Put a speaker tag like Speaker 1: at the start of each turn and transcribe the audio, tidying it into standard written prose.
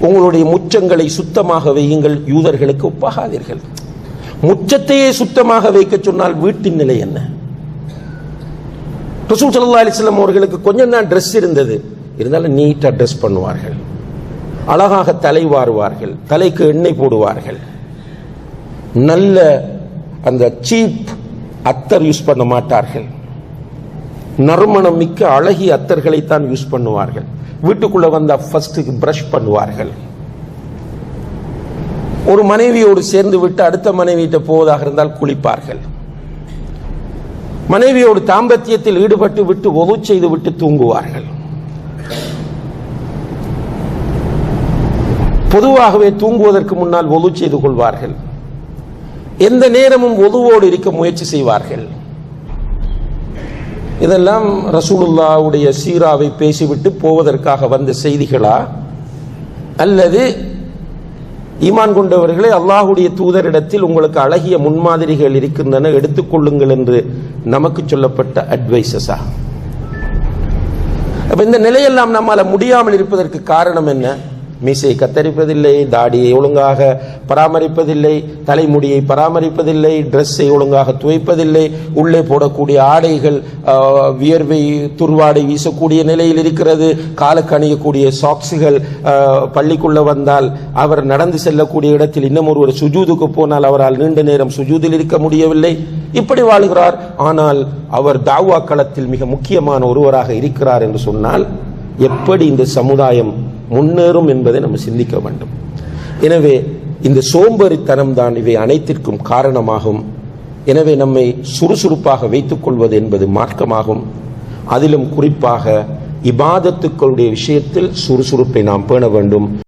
Speaker 1: உங்களுடைய முற்றங்களை சுத்தமாக வையுங்கள், யூதர்களுக்கு ஒப்பாகாதீர்கள். முற்றத்தையே சுத்தமாக வைக்க சொன்னால் வீட்டின் நிலை என்ன? ரசூல் ஸல்லல்லாஹு அலைஹி வஸல்லம் அவர்களுக்கு கொஞ்சம் தான் ட்ரெஸ் இருந்தது, இருந்தாலும் நீட்டா ட்ரெஸ் பண்ணுவார்கள், அழகாக தலை வாருவார்கள், தலைக்கு எண்ணெய் போடுவார்கள், நல்ல அந்த சீப் அத்தர் யூஸ் பண்ண மாட்டார்கள், நறுமணம் மிக்க அழகிய அத்தர்களைத்தான் யூஸ் பண்ணுவார்கள். வீட்டுக்குள்ள வந்தா ஃபர்ஸ்ட் பிரஷ் பண்ணுவார்கள். ஒரு மனைவியோடு சேர்ந்து விட்டு அடுத்த மனைவியிட்ட போவதாக இருந்தால் குளிப்பார்கள். மனைவியோடு தாம்பத்தியத்தில் ஈடுபட்டு விட்டு ஒது செய்து விட்டு தூங்குவார்கள். பொதுவாகவே தூங்குவதற்கு முன்னால் ஒது செய்து கொள்வார்கள். எந்த நேரமும் ஒதுவோடு இருக்க முயற்சி செய்வார்கள். இதெல்லாம் ரசூலுல்லாஹ்வுடைய சீராவை பேசிவிட்டு போவதற்காக வந்த செய்திகளா, அல்லது ஈமான் கொண்டவர்களே அல்லாஹ்வுடைய தூதரிடத்தில் உங்களுக்கு அழகிய முன்மாதிரிகள் இருக்கின்றன, எடுத்துக்கொள்ளுங்கள் என்று நமக்கு சொல்லப்பட்ட அட்வைசஸா? அப்ப இந்த நிலையெல்லாம் நம்மால முடியாமல் இருப்பதற்கு காரணம் என்ன? மீசையை கத்தரிப்பதில்லை, தாடியை ஒழுங்காக பராமரிப்பதில்லை, தலைமுடியை பராமரிப்பதில்லை, ட்ரெஸ்ஸை ஒழுங்காக துவைப்பதில்லை, உள்ளே போடக்கூடிய ஆடைகள் வியர்வை துர்வாடை வீசக்கூடிய நிலையில் இருக்கிறது, காலுக்கு அணியக்கூடிய சாக்ஸுகள், பள்ளிக்குள்ள வந்தால் அவர் நடந்து செல்லக்கூடிய இடத்தில் இன்னும் ஒருவர் சுஜூதுக்கு போனால் அவரால் நீண்ட நேரம் சுஜூதில் இருக்க முடியவில்லை, இப்படி வாழ்கிறார். ஆனால் அவர் தாவா களத்தில் மிக முக்கியமான ஒருவராக இருக்கிறார் என்று சொன்னால் எப்படி இந்த சமுதாயம் முன்னேறும் என்பதை நம்ம சிந்திக்க வேண்டும். எனவே இந்த சோம்பேறித்தனம் தான் இவை அனைத்திற்கும் காரணமாகும். எனவே நம்மை சுறுசுறுப்பாக வைத்துக் கொள்வது என்பது மார்க்கமாகும். அதிலும் குறிப்பாக இபாதத்துக்களுடைய விஷயத்தில் சுறுசுறுப்பை நாம் பேண வேண்டும்.